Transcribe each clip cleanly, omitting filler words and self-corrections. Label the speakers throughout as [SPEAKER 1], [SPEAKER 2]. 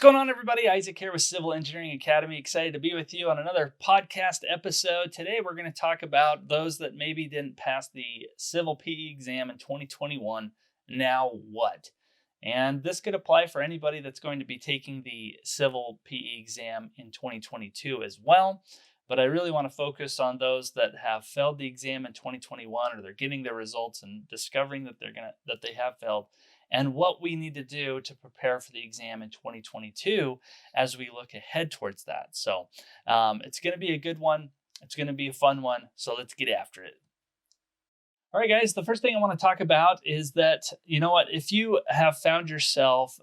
[SPEAKER 1] going on, everybody? Isaac here with Civil Engineering Academy. Excited to be with you on another podcast episode. Today, we're going to talk about those that maybe didn't pass the Civil PE exam in 2021. Now what? And this could apply for anybody that's going to be taking the Civil PE exam in 2022 as well. But I really want to focus on those that have failed the exam in 2021, or they're getting their results and discovering that they have failed, and what we need to do to prepare for the exam in 2022 as we look ahead towards that. So it's going to be a good one. It's going to be a fun one. So let's get after it. All right, guys, the first thing I want to talk about is that, if you have found yourself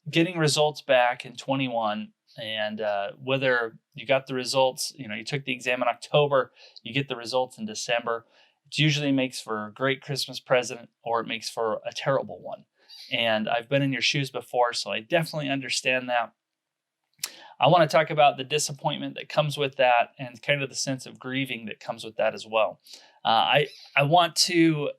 [SPEAKER 1] getting results back in 21, and whether you got the results, you took the exam in October, you get the results in December, it usually makes for a great Christmas present, or it makes for a terrible one. And I've been in your shoes before, so I definitely understand that. I want to talk about the disappointment that comes with that, and kind of the sense of grieving that comes with that as well. I want to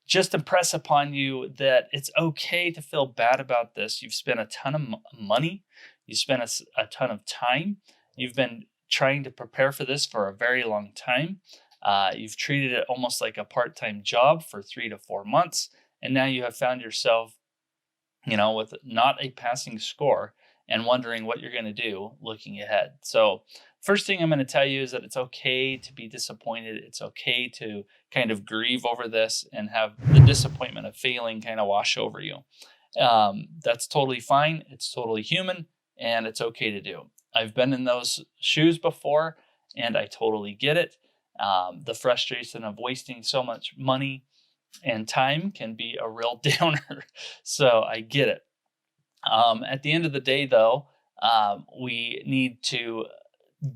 [SPEAKER 1] just impress upon you that it's okay to feel bad about this. You've spent a ton of money. You spent a ton of time. You've been trying to prepare for this for a very long time. You've treated it almost like a part-time job for 3 to 4 months. And now you have found yourself, with not a passing score and wondering what you're going to do looking ahead. So first thing I'm going to tell you is that it's okay to be disappointed. It's okay to kind of grieve over this and have the disappointment of failing kind of wash over you. That's totally fine. It's totally human, and it's okay to do. I've been in those shoes before, and I totally get it. The frustration of wasting so much money and time can be a real downer. So I get it. At the end of the day, though, we need to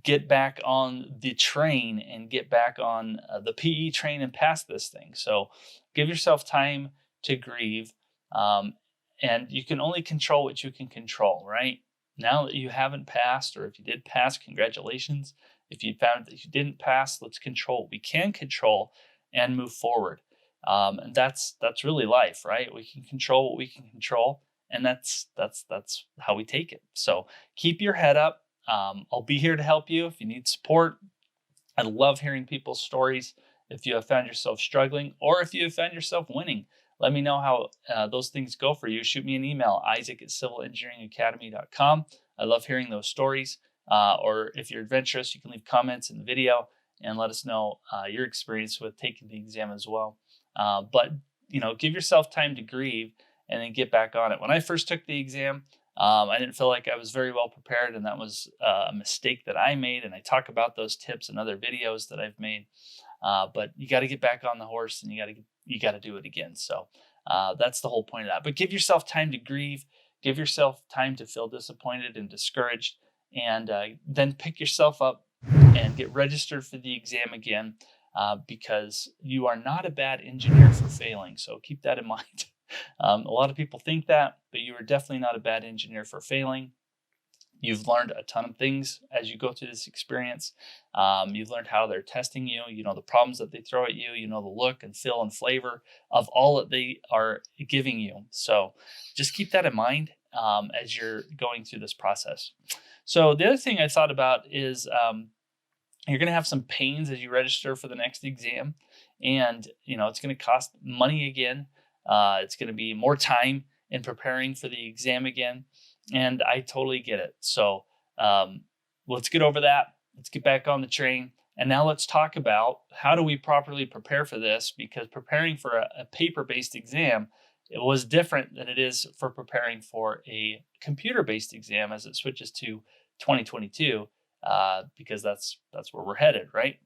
[SPEAKER 1] get back on the train and get back on the PE train and pass this thing. So give yourself time to grieve. And you can only control what you can control, right? Now that you haven't passed, or if you did pass, congratulations. If you found that you didn't pass, let's control what we can control and move forward. And that's really life, right? We can control what we can control, and that's how we take it. So keep your head up. I'll be here to help you if you need support. I love hearing people's stories. If you have found yourself struggling, or if you have found yourself winning, let me know how those things go for you. Shoot me an email, isaac@civilengineeringacademy.com. I love hearing those stories. Or if you're adventurous, you can leave comments in the video and let us know your experience with taking the exam as well. But give yourself time to grieve and then get back on it. When I first took the exam, I didn't feel like I was very well prepared, and that was a mistake that I made. And I talk about those tips in other videos that I've made. But you got to get back on the horse, and you got to do it again. So that's the whole point of that. But give yourself time to grieve. Give yourself time to feel disappointed and discouraged, and then pick yourself up and get registered for the exam again, because you are not a bad engineer for failing. So keep that in mind. A lot of people think that, but you are definitely not a bad engineer for failing. You've learned a ton of things as you go through this experience. You've learned how they're testing you. The problems that they throw at you. The look and feel and flavor of all that they are giving you. So just keep that in mind as you're going through this process. So the other thing I thought about is you're going to have some pains as you register for the next exam. And, it's going to cost money again. It's going to be more time in preparing for the exam again. And I totally get it. So let's get over that. Let's get back on the train. And now let's talk about how do we properly prepare for this, because preparing for a paper-based exam, it was different than it is for preparing for a computer-based exam as it switches to 2022, because that's where we're headed, right?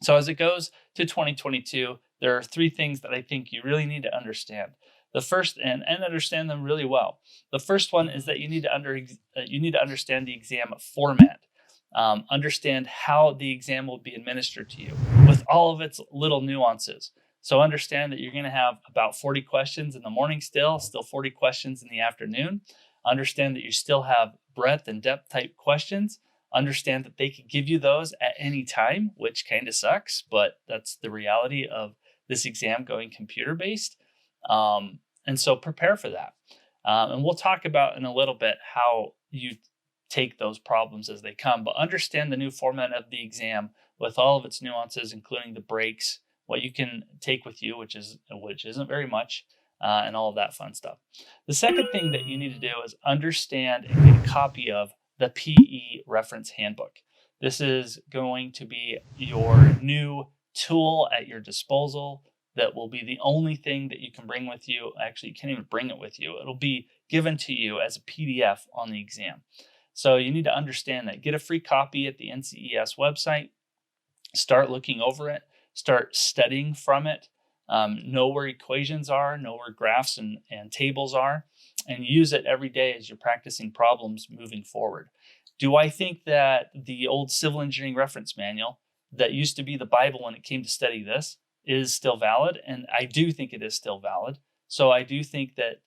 [SPEAKER 1] So as it goes to 2022, there are 3 things that I think you really need to understand. The first, and understand them really well. The first one is that you need to understand the exam format. Understand how the exam will be administered to you with all of its little nuances. So understand that you're going to have about 40 questions in the morning, still 40 questions in the afternoon. Understand that you still have breadth and depth type questions. Understand that they can give you those at any time, which kind of sucks, but that's the reality of this exam going computer-based. And so prepare for that. And we'll talk about in a little bit how you take those problems as they come, but understand the new format of the exam with all of its nuances, including the breaks, what you can take with you, which isn't very much, and all of that fun stuff. The second thing that you need to do is understand and get a copy of the P.E.reference handbook. This is going to be your new tool at your disposal that will be the only thing that you can bring with you. Actually, you can't even bring it with you. It'll be given to you as a PDF on the exam. So you need to understand that. Get a free copy at the NCES website. Start looking over it. Start studying from it. Know where equations are, know where graphs and tables are, and use it every day as you're practicing problems moving forward. Do I think that the old civil engineering reference manual that used to be the Bible when it came to study this is still valid? And I do think it is still valid. So I do think that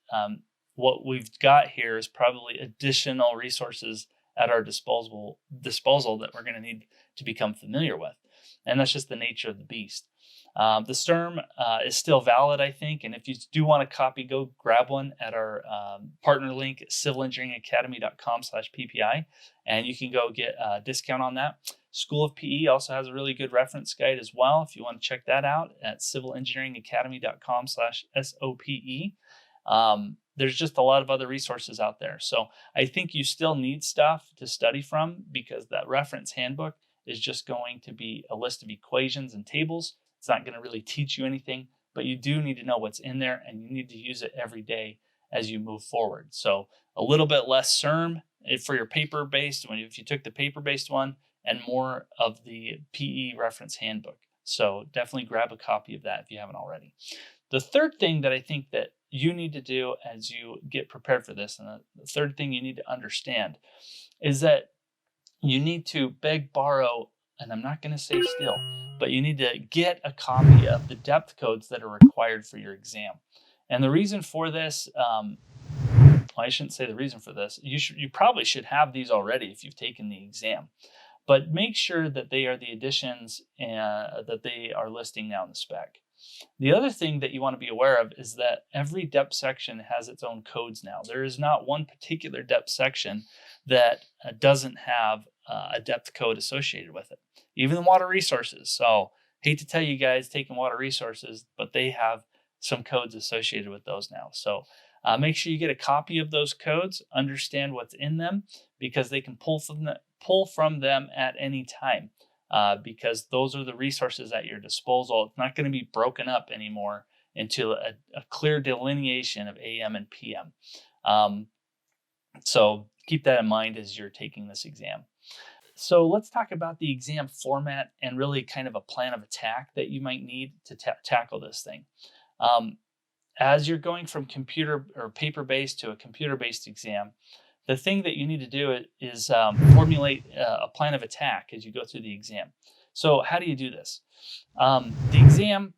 [SPEAKER 1] what we've got here is probably additional resources at our disposal that we're going to need to become familiar with. And that's just the nature of the beast. The STERM is still valid, I think. And if you do want a copy, go grab one at our partner link at civilengineeringacademy.com/PPI. And you can go get a discount on that. School of PE also has a really good reference guide as well. If you want to check that out at civilengineeringacademy.com/SOPE. There's just a lot of other resources out there. So I think you still need stuff to study from, because that reference handbook is just going to be a list of equations and tables. It's not going to really teach you anything, but you do need to know what's in there, and you need to use it every day as you move forward. So a little bit less CERM for your paper-based, if you took the paper-based one, and more of the P.E.reference handbook. So definitely grab a copy of that if you haven't already. The third thing that I think that you need to do as you get prepared for this, and the third thing you need to understand, is that you need to beg, borrow, and I'm not going to say steal, but you need to get a copy of the depth codes that are required for your exam. And the reason for this, I shouldn't say the reason for this. You probably should have these already if you've taken the exam, but make sure that they are the additions that they are listing now in the spec. The other thing that you want to be aware of is that every depth section has its own codes now. There is not one particular depth section that doesn't have a depth code associated with it. Even the water resources. So hate to tell you guys taking water resources, but they have some codes associated with those now. So make sure you get a copy of those codes, understand what's in them, because they can pull from them at any time. Because those are the resources at your disposal. It's not going to be broken up anymore into a clear delineation of AM and PM. So keep that in mind as you're taking this exam. So let's talk about the exam format and really kind of a plan of attack that you might need to tackle this thing. As you're going from computer or paper-based to a computer-based exam, the thing that you need to do is formulate a plan of attack as you go through the exam. So how do you do this? The exam,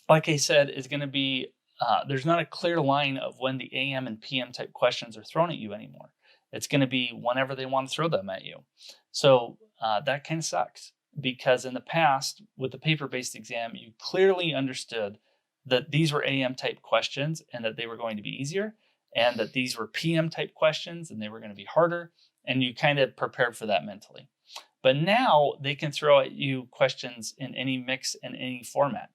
[SPEAKER 1] like I said, is going to be, there's not a clear line of when the AM and PM type questions are thrown at you anymore. It's going to be whenever they want to throw them at you. So that kind of sucks, because in the past with the paper-based exam, you clearly understood that these were AM type questions and that they were going to be easier, and that these were PM type questions and they were going to be harder, and you kind of prepared for that mentally. But now they can throw at you questions in any mix and any format.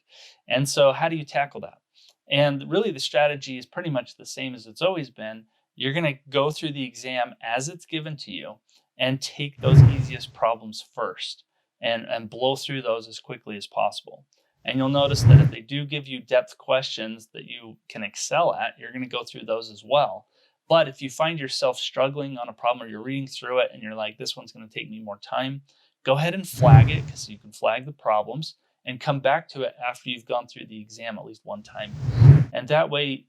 [SPEAKER 1] And so how do you tackle that? And really the strategy is pretty much the same as it's always been. You're going to go through the exam as it's given to you and take those easiest problems first and blow through those as quickly as possible. And you'll notice that if they do give you depth questions that you can excel at, you're going to go through those as well. But if you find yourself struggling on a problem, or you're reading through it and you're like, this one's going to take me more time, go ahead and flag it, because you can flag the problems and come back to it after you've gone through the exam at least one time. And that way,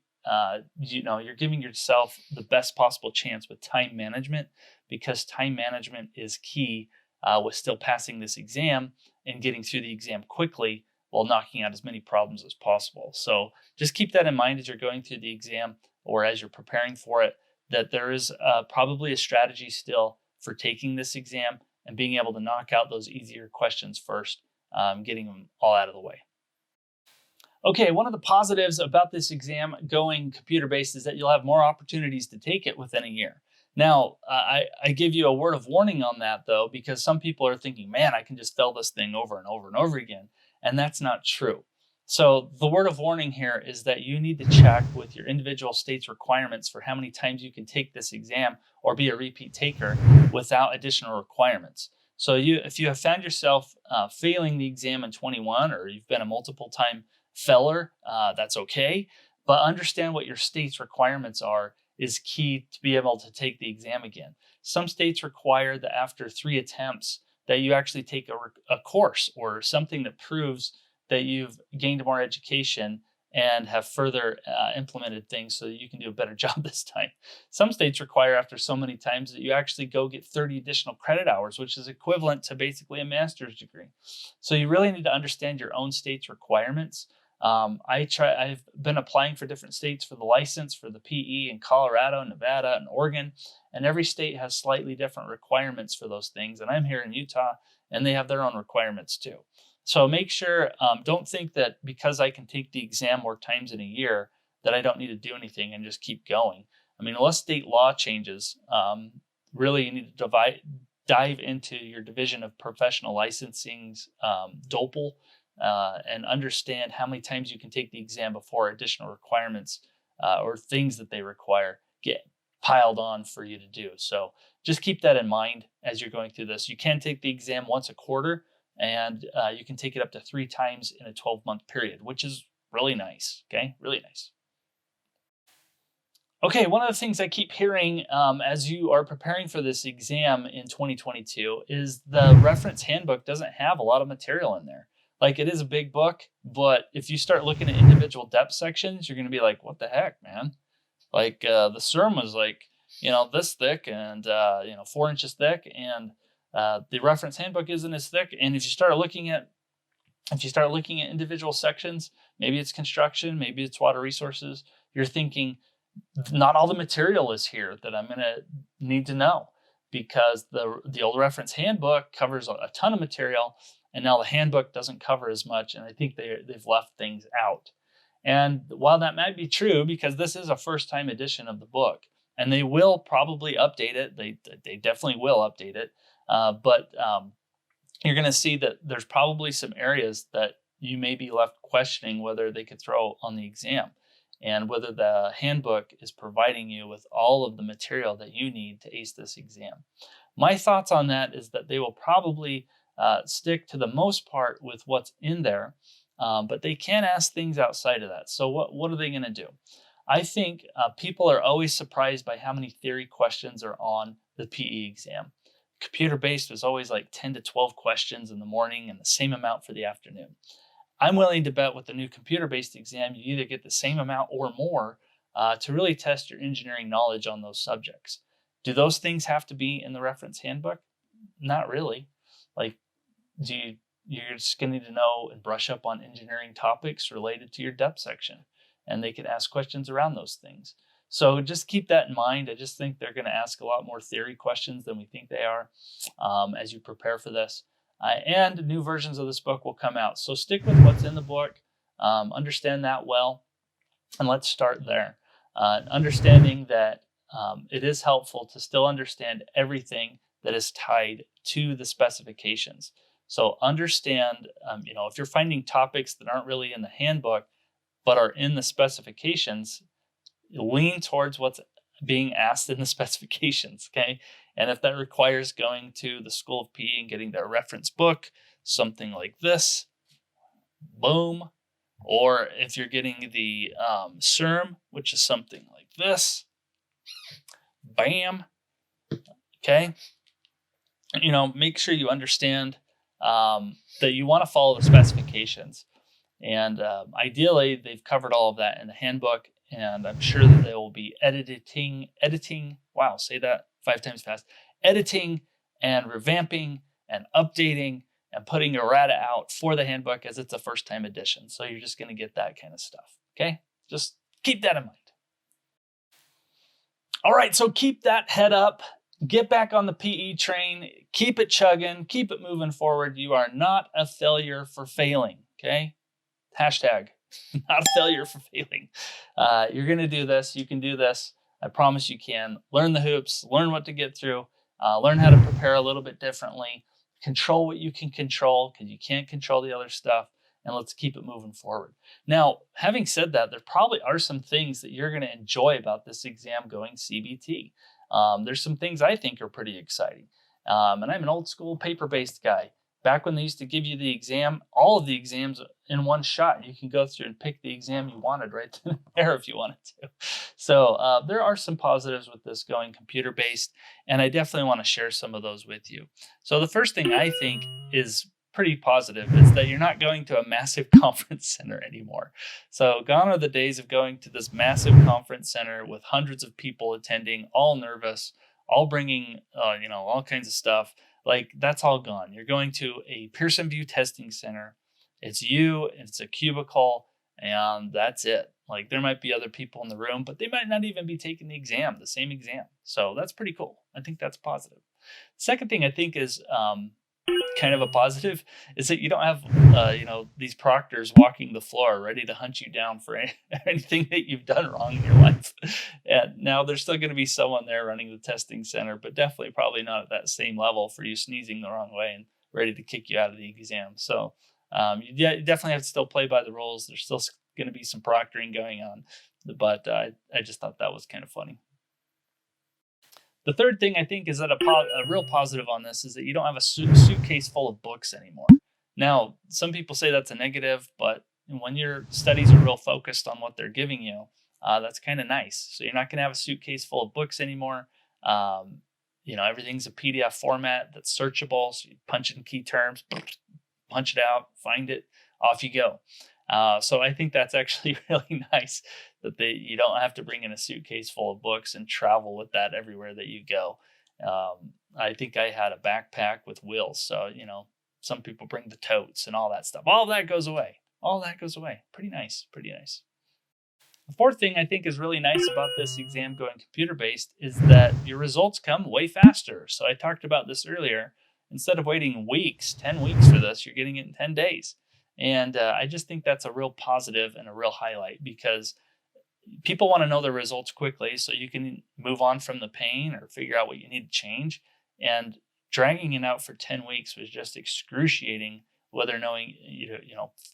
[SPEAKER 1] you're giving yourself the best possible chance with time management, because time management is key with still passing this exam and getting through the exam quickly while knocking out as many problems as possible. So just keep that in mind as you're going through the exam, or as you're preparing for it, that there is probably a strategy still for taking this exam and being able to knock out those easier questions first, getting them all out of the way. Okay, one of the positives about this exam going computer-based is that you'll have more opportunities to take it within a year. Now, I give you a word of warning on that though, because some people are thinking, man, I can just fail this thing over and over and over again. And that's not true. So the word of warning here is that you need to check with your individual state's requirements for how many times you can take this exam or be a repeat taker without additional requirements. So if you have found yourself failing the exam in 21, or you've been a multiple time feller, that's okay. But understand what your state's requirements are is key to be able to take the exam again. Some states require that after 3 attempts that you actually take a course or something that proves that you've gained more education and have further implemented things so that you can do a better job this time. Some states require after so many times that you actually go get 30 additional credit hours, which is equivalent to basically a master's degree. So you really need to understand your own state's requirements. I've been applying for different states for the license for the PE in Colorado, Nevada, and Oregon, and every state has slightly different requirements for those things. And I'm here in Utah, and they have their own requirements too. So make sure, don't think that because I can take the exam more times in a year that I don't need to do anything and just keep going. I mean, unless state law changes, really you need to dive into your Division of Professional Licensing's DOPL and understand how many times you can take the exam before additional requirements or things that they require get piled on for you to do. So just keep that in mind as you're going through this. You can take the exam once a quarter, and you can take it up to 3 times in a 12-month period, which is really nice. Okay, really nice. Okay, one of the things I keep hearing as you are preparing for this exam in 2022 is the reference handbook doesn't have a lot of material in there. Like, it is a big book, but if you start looking at individual depth sections, you're going to be like, what the heck, man? Like the SERM was like, this thick and, 4 inches thick, and the reference handbook isn't as thick. And if you start looking at individual sections, maybe it's construction, maybe it's water resources, you're thinking not all the material is here that I'm going to need to know, because the old reference handbook covers a ton of material, and now the handbook doesn't cover as much. And I think they've left things out. And while that might be true, because this is a first-time edition of the book, and they will probably update it, they definitely will update it. But you're going to see that there's probably some areas that you may be left questioning whether they could throw on the exam, and whether the handbook is providing you with all of the material that you need to ace this exam. My thoughts on that is that they will probably stick to the most part with what's in there, but they can ask things outside of that. So what are they going to do? I think people are always surprised by how many theory questions are on the PE exam. Computer-based was always like 10 to 12 questions in the morning and the same amount for the afternoon. I'm willing to bet with the new computer-based exam, you either get the same amount or more to really test your engineering knowledge on those subjects. Do those things have to be in the reference handbook? Not really. Like, you're just going to need to know and brush up on engineering topics related to your depth section, and they can ask questions around those things. So just keep that in mind. I just think they're going to ask a lot more theory questions than we think they are as you prepare for this. And new versions of this book will come out. So stick with what's in the book, understand that well, and let's start there. Understanding that it is helpful to still understand everything that is tied to the specifications. So understand, if you're finding topics that aren't really in the handbook, but are in the specifications, lean towards what's being asked in the specifications, okay? And if that requires going to the School of PE and getting their reference book, something like this, boom. Or if you're getting the SERM, which is something like this, bam, okay? Make sure you understand that you want to follow the specifications. And ideally, they've covered all of that in the handbook, and I'm sure that they will be editing, wow, say that 5 times fast, editing and revamping and updating and putting errata out for the handbook, as it's a first-time edition. So you're just going to get that kind of stuff, okay? Just keep that in mind. All right, so keep that head up. Get back on the PE train. Keep it chugging. Keep it moving forward. You are not a failure for failing, okay? Hashtag. not a failure for failing. You're going to do this. You can do this. I promise you can. Learn the hoops, learn what to get through, learn how to prepare a little bit differently, control what you can control because you can't control the other stuff, and let's keep it moving forward. Now, having said that, there probably are some things that you're going to enjoy about this exam going CBT. There's some things I think are pretty exciting. And I'm an old school paper-based guy. Back when they used to give you the exam, all of the exams in one shot, you can go through and pick the exam you wanted right then and there if you wanted to. So there are some positives with this going computer-based, and I definitely want to share some of those with you. So the first thing I think is pretty positive is that you're not going to a massive conference center anymore. So gone are the days of going to this massive conference center with hundreds of people attending, all nervous, all bringing, all kinds of stuff. Like, that's all gone. You're going to a Pearson VUE testing center. It's you, it's a cubicle, and that's it. Like, there might be other people in the room, but they might not even be taking the same exam. So that's pretty cool. I think that's positive. Second thing I think is kind of a positive is that you don't have, these proctors walking the floor ready to hunt you down for anything that you've done wrong in your life. And now there's still going to be someone there running the testing center, but definitely probably not at that same level for you sneezing the wrong way and ready to kick you out of the exam. So you definitely have to still play by the rules. There's still going to be some proctoring going on, but I just thought that was kind of funny. The third thing I think is that a real positive on this is that you don't have a suitcase full of books anymore. Now, some people say that's a negative, but when your studies are real focused on what they're giving you, that's kind of nice. So you're not going to have a suitcase full of books anymore. Everything's a PDF format that's searchable. So you punch in key terms, punch it out, find it, off you go. So I think that's actually really nice that you don't have to bring in a suitcase full of books and travel with that everywhere that you go. I think I had a backpack with wheels. So, some people bring the totes and all that stuff. All that goes away. Pretty nice. The fourth thing I think is really nice about this exam going computer-based is that your results come way faster. So I talked about this earlier. Instead of waiting 10 weeks for this, you're getting it in 10 days. And I just think that's a real positive and a real highlight because people want to know the results quickly so you can move on from the pain or figure out what you need to change. And dragging it out for 10 weeks was just excruciating, whether knowing,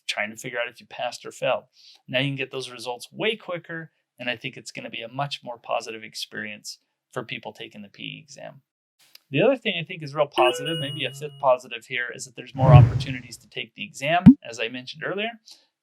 [SPEAKER 1] trying to figure out if you passed or failed. Now you can get those results way quicker. And I think it's going to be a much more positive experience for people taking the PE exam. The other thing I think is real positive, maybe a fifth positive here, is that there's more opportunities to take the exam, as I mentioned earlier.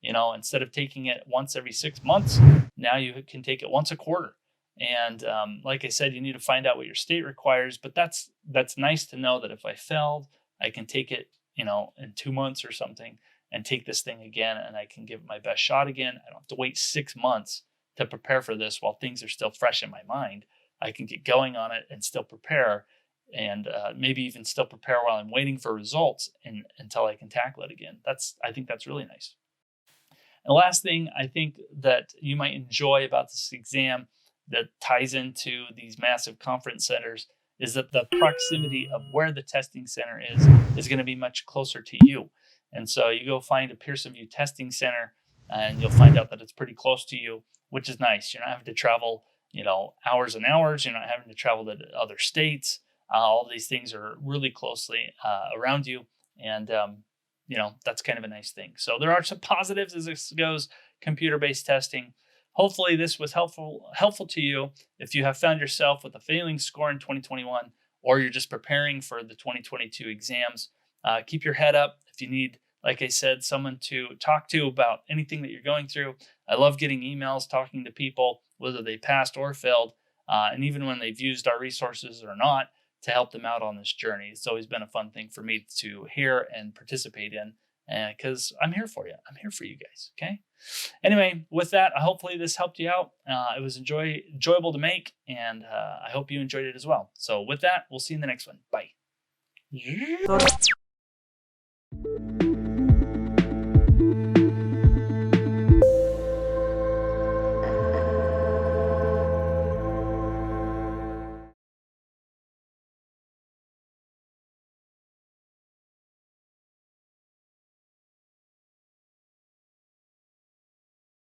[SPEAKER 1] Instead of taking it once every 6 months, now you can take it once a quarter. And like I said, you need to find out what your state requires, but that's nice to know that if I failed, I can take it, in 2 months or something and take this thing again, and I can give it my best shot again. I don't have to wait 6 months to prepare for this while things are still fresh in my mind. I can get going on it and still prepare, and maybe even still prepare while I'm waiting for results until I can tackle it again. I think that's really nice. And the last thing I think that you might enjoy about this exam that ties into these massive conference centers is that the proximity of where the testing center is going to be much closer to you. And so you go find a Pearson VUE testing center and you'll find out that it's pretty close to you, which is nice. You're not having to travel, hours and hours. You're not having to travel to other states. All of these things are really closely around you. And, that's kind of a nice thing. So there are some positives as this goes computer-based testing. Hopefully this was helpful to you. If you have found yourself with a failing score in 2021, or you're just preparing for the 2022 exams, keep your head up. If you need, like I said, someone to talk to about anything that you're going through, I love getting emails, talking to people, whether they passed or failed, and even when they've used our resources or not, to help them out on this journey. It's always been a fun thing for me to hear and participate in, because I'm here for you. I'm here for you guys. Okay. Anyway, with that, hopefully this helped you out. It was enjoyable to make, and I hope you enjoyed it as well. So with that, we'll see you in the next one. Bye.